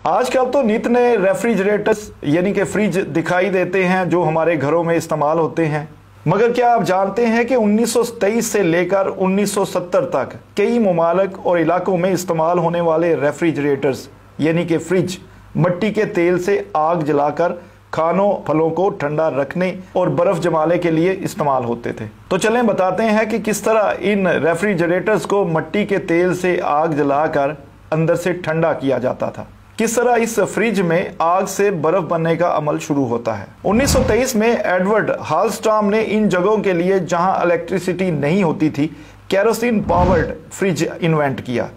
आजकल तो नित नए रेफ्रिजरेटर्स यानी कि फ्रिज दिखाई देते हैं जो हमारे घरों में इस्तेमाल होते हैं। मगर क्या आप जानते हैं कि 1923 से लेकर 1970 तक कई ममालिक और इलाकों में इस्तेमाल होने वाले रेफ्रिजरेटर्स यानी कि फ्रिज मिट्टी के तेल से आग जलाकर खानों फलों को ठंडा रखने और बर्फ जमाने के लिए इस्तेमाल होते थे। तो चलें बताते हैं कि किस तरह इन रेफ्रिजरेटर्स को मिट्टी के तेल से आग जलाकर अंदर से ठंडा किया जाता था। किस तरह इस फ्रिज में आग से बर्फ बनने का अमल शुरू होता है। 1923 में एडवर्ड हालस्टॉम ने इन जगहों के लिए जहां इलेक्ट्रिसिटी नहीं होती थी केरोसिन पावर्ड फ्रिज इन्वेंट किया।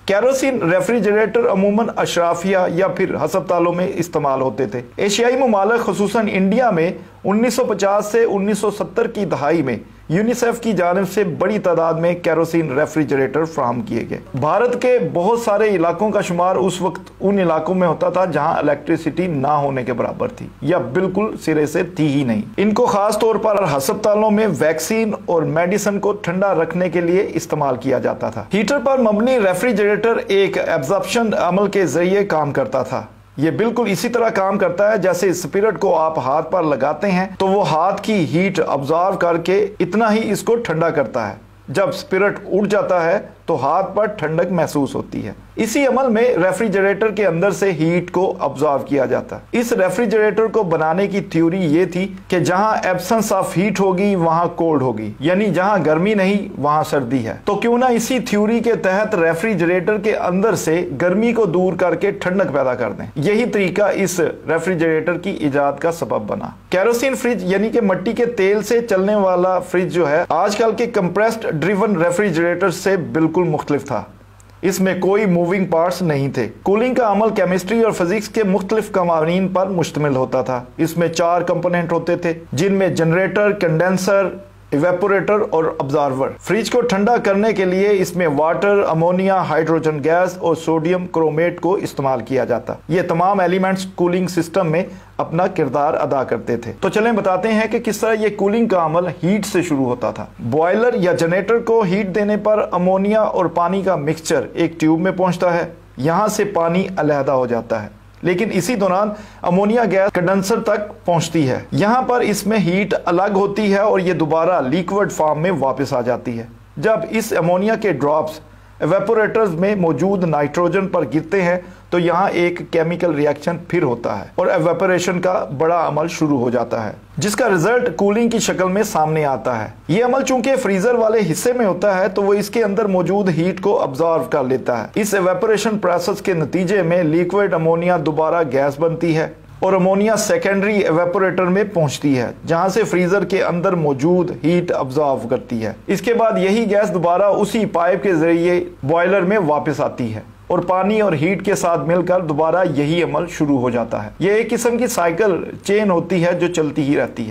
केरोसिन रेफ्रिजरेटर अमूमन अशराफिया या फिर हस्पतालों में इस्तेमाल होते थे। एशियाई ममालिक खुसूसन इंडिया में 1950 से 1970 की दहाई में यूनिसेफ की जानिब से बड़ी तादाद में केरोसिन रेफ्रिजरेटर फ्राहम किए गए। भारत के बहुत सारे इलाकों का शुमार उस वक्त उन इलाकों में होता था जहां इलेक्ट्रिसिटी ना होने के बराबर थी या बिल्कुल सिरे से थी ही नहीं। इनको खास तौर पर अस्पतालों में वैक्सीन और मेडिसिन को ठंडा रखने के लिए इस्तेमाल किया जाता था। हीटर पर मबनी रेफ्रिजरेटर एक एब्जॉर्प्शन अमल के जरिए काम करता था। ये बिल्कुल इसी तरह काम करता है जैसे स्पिरिट को आप हाथ पर लगाते हैं तो वो हाथ की हीट ऑब्जर्व करके इतना ही इसको ठंडा करता है। जब स्पिरिट उड़ जाता है तो हाथ पर ठंडक महसूस होती है। इसी अमल में रेफ्रिजरेटर के अंदर से हीट को ऑब्जर्व किया जाता है। इस रेफ्रिजरेटर को बनाने की थ्योरी ये थी कि जहां एब्सेंस ऑफ हीट होगी वहां कोल्ड होगी, यानी जहां गर्मी नहीं वहां सर्दी है। तो क्यों ना इसी थ्योरी के तहत रेफ्रिजरेटर के अंदर से गर्मी को दूर करके ठंडक पैदा कर दें। यही तरीका इस रेफ्रिजरेटर की इजाद का सबब बना। केरोसिन फ्रिज यानी कि मिट्टी के तेल से चलने वाला फ्रिज जो है आजकल के कंप्रेस्ड ड्रिवन रेफ्रिजरेटर से बिल्कुल मुख्तलिफ था। इसमें कोई मूविंग पार्ट्स नहीं थे। कूलिंग का अमल केमिस्ट्री और फिजिक्स के मुख्तलिफ कवानीन पर मुश्तमिल होता था। इसमें 4 कंपोनेंट होते थे जिनमें जनरेटर, कंडेंसर, इवेपोरेटर और ऑब्जर्वर। फ्रिज को ठंडा करने के लिए इसमें वाटर, अमोनिया, हाइड्रोजन गैस और सोडियम क्रोमेट को इस्तेमाल किया जाता। ये तमाम एलिमेंट्स कूलिंग सिस्टम में अपना किरदार अदा करते थे। तो चलें बताते हैं कि किस तरह ये कूलिंग का अमल हीट से शुरू होता था। बॉयलर या जनरेटर को हीट देने पर अमोनिया और पानी का मिक्सचर एक ट्यूब में पहुंचता है। यहां से पानी अलहदा हो जाता है, लेकिन इसी दौरान अमोनिया गैस कंडेंसर तक पहुंचती है। यहां पर इसमें हीट अलग होती है और ये दोबारा लिक्विड फॉर्म में वापस आ जाती है। जब इस अमोनिया के ड्रॉप्स एवेपोरेटर्स में मौजूद नाइट्रोजन पर गिरते हैं तो यहाँ एक केमिकल रिएक्शन फिर होता है और एवेपोरेशन का बड़ा अमल शुरू हो जाता है, जिसका रिजल्ट कूलिंग की शक्ल में सामने आता है। ये अमल चूंकि फ्रीजर वाले हिस्से में होता है तो वो इसके अंदर मौजूद हीट को अब्जॉर्व कर लेता है। इस एवेपोरेशन प्रोसेस के नतीजे में लिक्विड अमोनिया दोबारा गैस बनती है और अमोनिया सेकेंडरी एवेपोरेटर में पहुंचती है जहां से फ्रीजर के अंदर मौजूद हीट अब्जॉर्व करती है। इसके बाद यही गैस दोबारा उसी पाइप के जरिए बॉयलर में वापस आती है और पानी और हीट के साथ मिलकर दोबारा यही अमल शुरू हो जाता है। यह एक किस्म की साइकिल चेन होती है जो चलती ही रहती है।